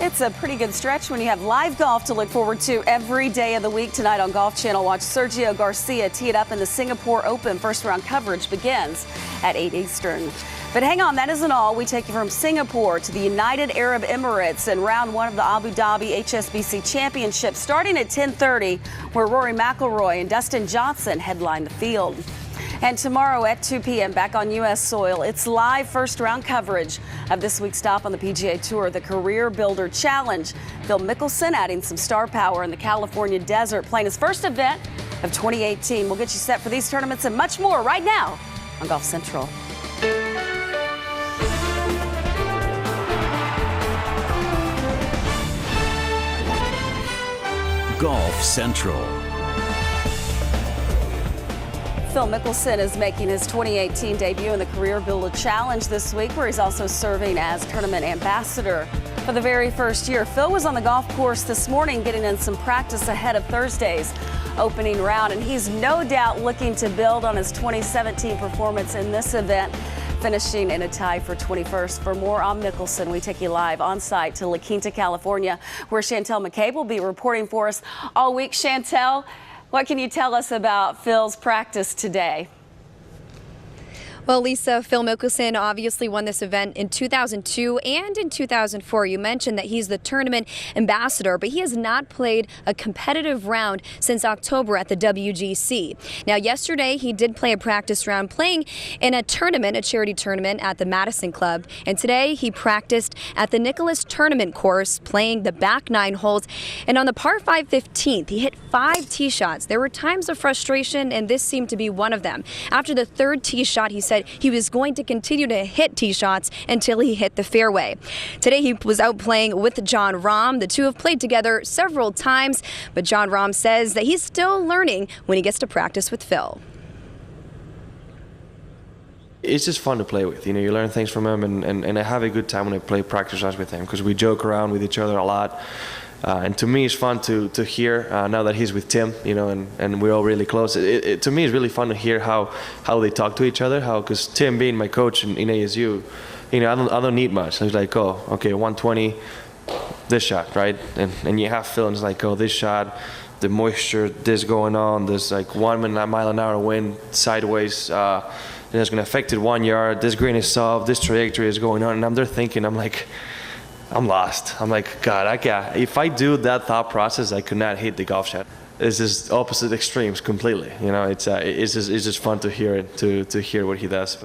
It's a pretty good stretch when you have live golf to look forward to every day of the week. Tonight on Golf Channel, watch Sergio Garcia tee it up in the Singapore Open. First round coverage begins at 8 Eastern. But hang on, that isn't all. We take you from Singapore to the United Arab Emirates in round one of the Abu Dhabi HSBC Championship, starting at 10:30, where Rory McIlroy and Dustin Johnson headline the field. And tomorrow at 2 p.m. back on U.S. soil, it's live first round coverage of this week's stop on the PGA Tour, the Career Builder Challenge. Phil Mickelson adding some star power in the California desert, playing his first event of 2018. We'll get you set for these tournaments and much more right now on Golf Central. Golf Central. Phil Mickelson is making his 2018 debut in the Career Builder Challenge this week, where he's also serving as tournament ambassador. For the very first year, Phil was on the golf course this morning getting in some practice ahead of Thursday's opening round, and he's no doubt looking to build on his 2017 performance in this event, finishing in a tie for 21st. For more on Mickelson, we take you live on site to La Quinta, California, where Chantel McCabe will be reporting for us all week. Chantel, what can you tell us about Phil's practice today? Well, Lisa, Phil Mickelson obviously won this event in 2002 and in 2004. You mentioned that he's the tournament ambassador, but he has not played a competitive round since October at the WGC. Now, yesterday he did play a practice round playing in a tournament, a charity tournament at the Madison Club. And today he practiced at the Nicklaus Tournament course, playing the back 9 holes. And on the par 5 15th, he hit 5 tee shots. There were times of frustration, and this seemed to be one of them. After the 3rd tee shot, he said he was going to continue to hit tee shots until he hit the fairway. Today he was out playing with Jon Rahm. The two have played together several times, but Jon Rahm says that he's still learning when he gets to practice with Phil. It's just fun to play with. You know, you learn things from him, and I have a good time when I play practice rounds with him because we joke around with each other a lot. And to me, it's fun to hear now that he's with Tim, you know, and we're all really close. To me, it's really fun to hear how they talk to each other. Because Tim, being my coach in ASU, you know, I don't need much. He's like, oh, okay, 120, this shot, right? And you have Phil, and it's like, oh, this shot, the moisture, this going on. There's like 1 mile an hour wind sideways. And it's going to affect it 1 yard. This green is soft. This trajectory is going on, and I'm there thinking, I'm like, I'm lost. I'm like, God, I can't. If I do that thought process, I could not hit the golf shot. It's just opposite extremes completely. You know, it's just fun to hear it, to hear what he does.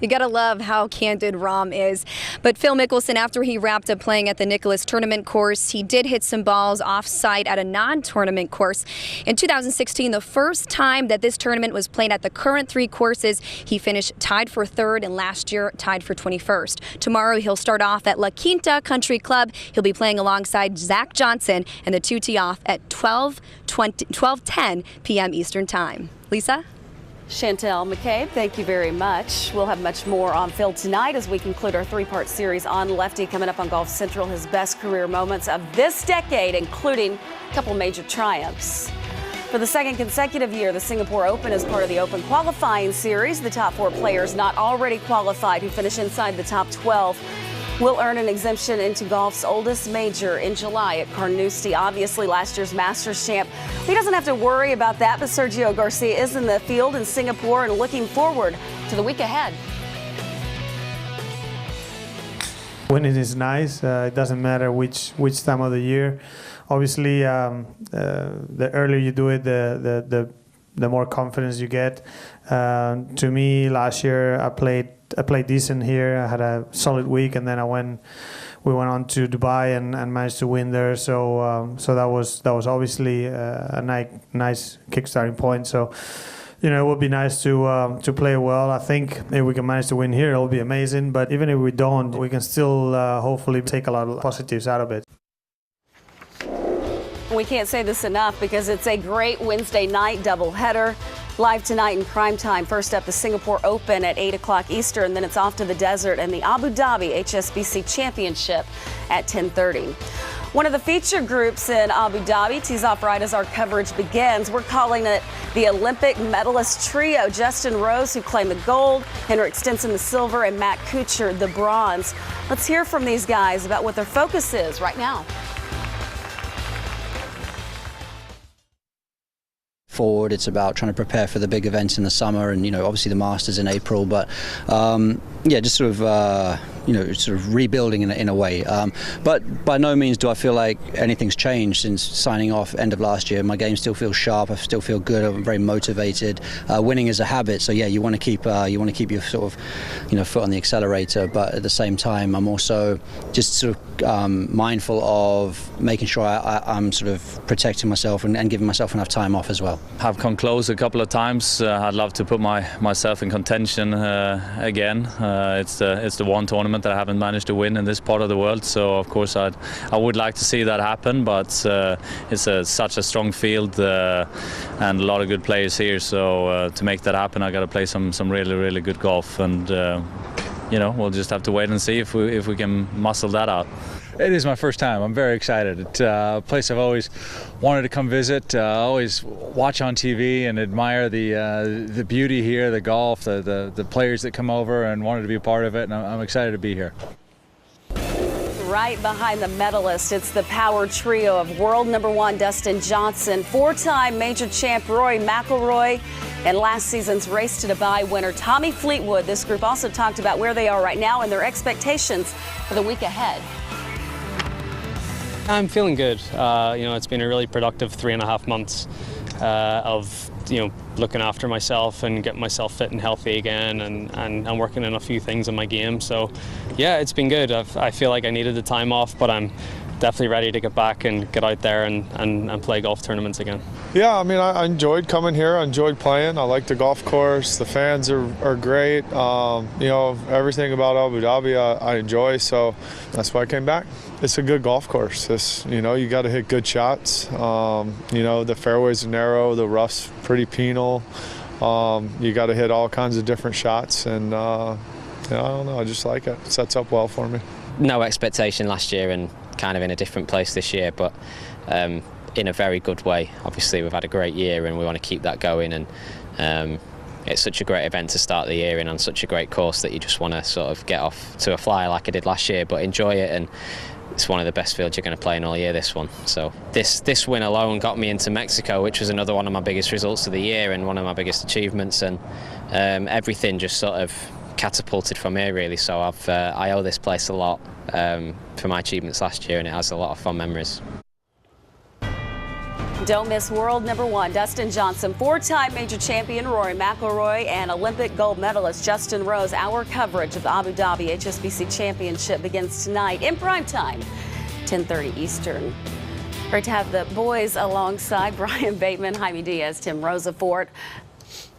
You gotta love how candid Rahm is. But Phil Mickelson, after he wrapped up playing at the Nicklaus Tournament course, he did hit some balls off-site at a non-tournament course. In 2016, the first time that this tournament was played at the current 3 courses, he finished tied for 3rd, and last year tied for 21st. Tomorrow he'll start off at La Quinta Country Club. He'll be playing alongside Zach Johnson, and the 2 tee off at 12:10 p.m. Eastern Time. Lisa? Chantel McCabe, thank you very much. We'll have much more on Phil tonight as we conclude our 3-part series on Lefty. Coming up on Golf Central, his best career moments of this decade, including a couple major triumphs. For the 2nd consecutive year, the Singapore Open is part of the Open qualifying series. The top 4 players not already qualified who finish inside the top 12 will earn an exemption into golf's oldest major in July at Carnoustie. Obviously, last year's Masters champ, he doesn't have to worry about that, but Sergio Garcia is in the field in Singapore and looking forward to the week ahead. Winning is nice. It doesn't matter which time of the year. Obviously, the earlier you do it, the more confidence you get. To me, last year I played decent here. I had a solid week, and then we went on to Dubai and managed to win there. So that was obviously a nice kickstarting point. So, you know, it would be nice to play well. I think if we can manage to win here, it'll be amazing. But even if we don't, we can still hopefully take a lot of positives out of it. We can't say this enough because it's a great Wednesday night doubleheader. Live tonight in prime time. First up, the Singapore Open at 8 o'clock Eastern. Then it's off to the desert and the Abu Dhabi HSBC Championship at 10:30. One of the feature groups in Abu Dhabi tees off right as our coverage begins. We're calling it the Olympic medalist trio. Justin Rose, who claimed the gold, Henrik Stenson the silver, and Matt Kuchar the bronze. Let's hear from these guys about what their focus is right now. Forward, it's about trying to prepare for the big events in the summer, and obviously the Masters in April, but yeah, just sort of rebuilding in a way. But by no means do I feel like anything's changed since signing off end of last year. My game still feels sharp. I still feel good. I'm very motivated. Winning is a habit, so yeah, you want to keep your sort of foot on the accelerator. But at the same time, I'm also just sort of mindful of making sure I'm sort of protecting myself and giving myself enough time off as well. I've come close a couple of times. I'd love to put myself in contention again. It's the one tournament that I haven't managed to win in this part of the world. So of course I would like to see that happen. But it's such a strong field and a lot of good players here. So to make that happen, I got to play some really good golf. And we'll just have to wait and see if we can muscle that out. It is my first time. I'm very excited. It's a place I've always wanted to come visit. Always watch on TV and admire the beauty here, the golf, the players that come over, and wanted to be a part of it. And I'm excited to be here. Right behind the medalist, it's the power trio of world #1 Dustin Johnson, four-time major champ Rory McIlroy, and last season's Race to Dubai winner Tommy Fleetwood. This group also talked about where they are right now and their expectations for the week ahead. I'm feeling good. It's been a really productive 3.5 months of looking after myself and getting myself fit and healthy again, and working on a few things in my game. So yeah, it's been good. I feel like I needed the time off, but I'm definitely ready to get back and get out there and play golf tournaments again. Yeah, I mean, I enjoyed coming here. I enjoyed playing. I like the golf course. The fans are great. Everything about Abu Dhabi I enjoy, so that's why I came back. It's a good golf course. You got to hit good shots. The fairways are narrow. The rough's pretty penal. You got to hit all kinds of different shots, and I don't know. I just like it. It sets up well for me. No expectation last year, and kind of in a different place this year, but in a very good way. Obviously, we've had a great year, and we want to keep that going. And it's such a great event to start the year in on such a great course that you just want to sort of get off to a flyer like I did last year, but enjoy it. And it's one of the best fields you're going to play in all year, this one. So this win alone got me into Mexico, which was another one of my biggest results of the year and one of my biggest achievements. And everything just sort of catapulted from here, really. So I owe this place a lot for my achievements last year, and it has a lot of fun memories. Don't miss world #1 Dustin Johnson, four-time major champion Rory McIlroy, and Olympic gold medalist Justin Rose. Our coverage of the Abu Dhabi HSBC Championship begins tonight in prime time, 10:30 Eastern. Great to have the boys alongside Brian Bateman, Jaime Diaz, Tim Rosafort.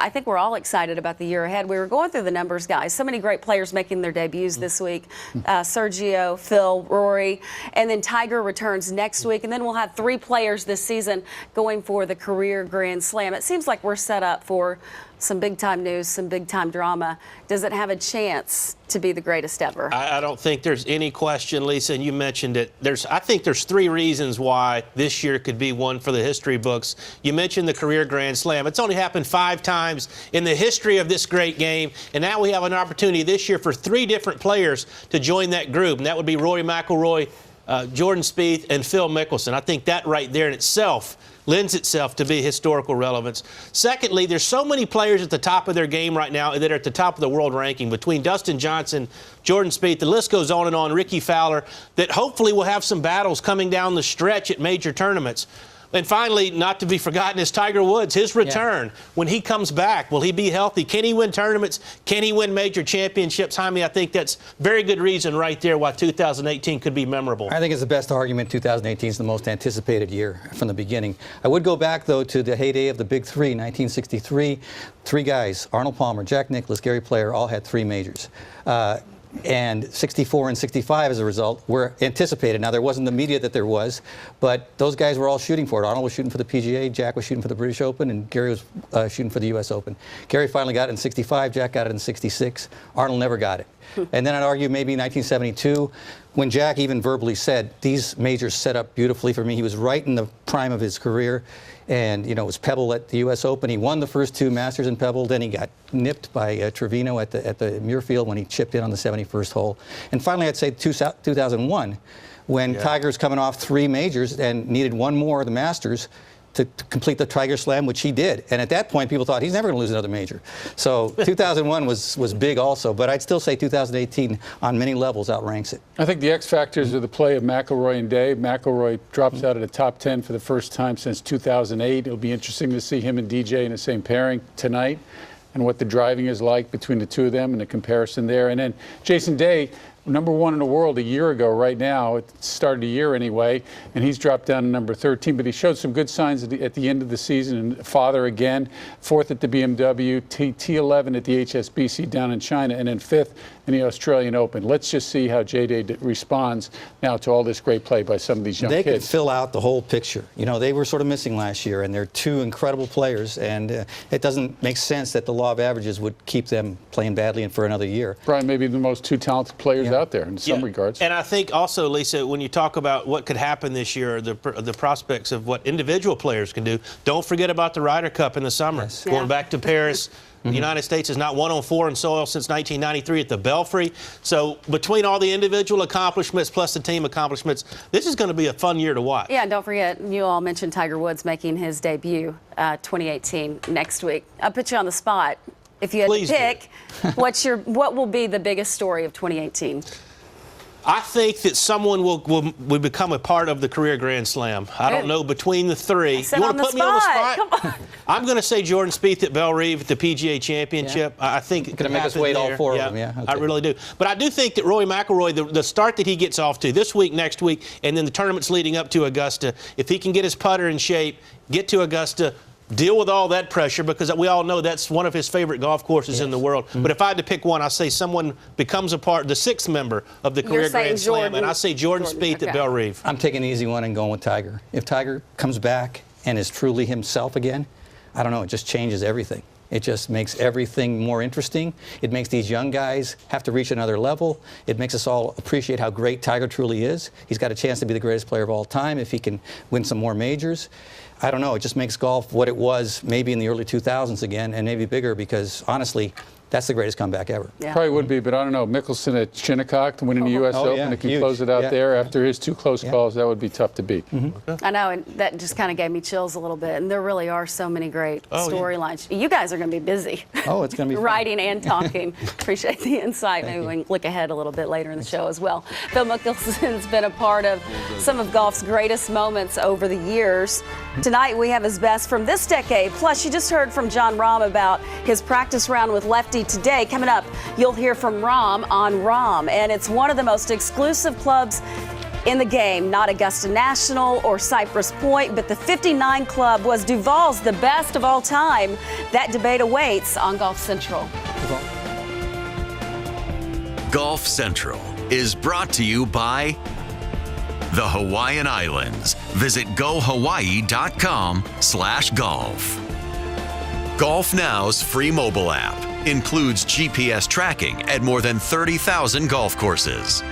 I think we're all excited about the year ahead. We were going through the numbers, guys. So many great players making their debuts this week. Sergio, Phil, Rory, and then Tiger returns next week. And then we'll have 3 players this season going for the career Grand Slam. It seems like we're set up for some big-time news, some big-time drama. Does it have a chance to be the greatest ever? I don't think there's any question, Lisa, and you mentioned it. I think there's 3 reasons why this year could be one for the history books. You mentioned the career Grand Slam. It's only happened 5 times in the history of this great game, and now we have an opportunity this year for 3 different players to join that group, and that would be Rory McIlroy, Jordan Spieth, and Phil Mickelson. I think that right there in itself lends itself to be historical relevance. Secondly, there's so many players at the top of their game right now that are at the top of the world ranking, between Dustin Johnson, Jordan Spieth, the list goes on and on, Ricky Fowler, that hopefully will have some battles coming down the stretch at major tournaments. And finally, not to be forgotten, is Tiger Woods, his return. Yeah. When he comes back, will he be healthy? Can he win tournaments? Can he win major championships? Jaime, I think that's very good reason right there why 2018 could be memorable. I think it's the best argument. 2018 is the most anticipated year from the beginning. I would go back, though, to the heyday of the Big Three, 1963. 3 guys, Arnold Palmer, Jack Nicklaus, Gary Player, all had 3 majors. And 64 and 65, as a result, were anticipated. Now, there wasn't the media that there was, but those guys were all shooting for it. Arnold was shooting for the PGA, Jack was shooting for the British Open, and Gary was shooting for the U.S. Open. Gary finally got it in 65, Jack got it in 66. Arnold never got it. And then I'd argue maybe 1972, when Jack even verbally said, these majors set up beautifully for me. He was right in the prime of his career. And, you know, it was Pebble at the U.S. Open. He won the first 2 Masters in Pebble. Then he got nipped by Trevino at the Muirfield when he chipped in on the 71st hole. And finally, I'd say 2001, when Tiger's coming off 3 majors and needed 1 more of the Masters to complete the Tiger Slam, which he did. And at that point, people thought he's never going to lose another major. So 2001 was big also, but I'd still say 2018 on many levels outranks it. I think the X factors are the play of McIlroy and Day. McIlroy drops out of the top 10 for the first time since 2008. It'll be interesting to see him and DJ in the same pairing tonight and what the driving is like between the two of them and the comparison there. And then Jason Day, number 1 in the world a year ago right now. It started a year anyway, and he's dropped down to number 13, but he showed some good signs at the end of the season. And father again, 4th at the BMW, T11 at the HSBC down in China, and then 5th in the Australian Open. Let's just see how J-Day responds now to all this great play by some of these young kids. They could fill out the whole picture. You know, they were sort of missing last year, and they're 2 incredible players, and it doesn't make sense that the law of averages would keep them playing badly and for another year. Brian, maybe the most 2 talented players out there in some regards. And I think also, Lisa, when you talk about what could happen this year, the prospects of what individual players can do, don't forget about the Ryder Cup in the summer. Yes. Going back to Paris. The United States has not won on 4 in soil since 1993 at the Belfry. So between all the individual accomplishments plus the team accomplishments, this is going to be a fun year to watch. Yeah, and don't forget, you all mentioned Tiger Woods making his debut 2018 next week. I'll put you on the spot. If you had to pick, what will be the biggest story of 2018? I think that someone will become a part of the career Grand Slam. I don't know between the 3. You want to put me on the spot? Come on. I'm going to say Jordan Spieth at Belle Reve at the PGA Championship. Yeah. I think going to make us wait all 4 of them. Yeah, I really do. But I do think that Rory McIlroy, the start that he gets off to this week, next week, and then the tournaments leading up to Augusta, if he can get his putter in shape, get to Augusta, deal with all that pressure, because we all know that's one of his favorite golf courses in the world. But if I had to pick one, I say someone becomes a part, the 6th member of the career Grand Slam, and I say Jordan Spieth at Belle Reve. I'm taking an easy one and going with Tiger. If Tiger comes back and is truly himself again, I don't know, it just changes everything. It just makes everything more interesting. It makes these young guys have to reach another level. It makes us all appreciate how great Tiger truly is. He's got a chance to be the greatest player of all time if he can win some more majors. I don't know, it just makes golf what it was maybe in the early 2000s again, and maybe bigger, because honestly, that's the greatest comeback ever. Yeah. Probably would be, but I don't know. Mickelson at Shinnecock winning the U.S. Open, if he close it out there after his 2 close calls, that would be tough to beat. I know, and that just kind of gave me chills a little bit. And there really are so many great storylines. You guys are going to be busy. Oh, it's going to be writing and talking. Appreciate the insight. Maybe we can look ahead a little bit later in the show as well. Phil Mickelson's been a part of some of golf's greatest moments over the years. Tonight we have his best from this decade. Plus, you just heard from Jon Rahm about his practice round with Lefty today. Coming up, you'll hear from Rahm on Rahm, and it's one of the most exclusive clubs in the game. Not Augusta National or Cypress Point, but the 59 Club was Duval's the best of all time. That debate awaits on Golf Central. Golf Central is brought to you by the Hawaiian Islands. Visit gohawaii.com/golf. Golf Now's free mobile app includes GPS tracking at more than 30,000 golf courses.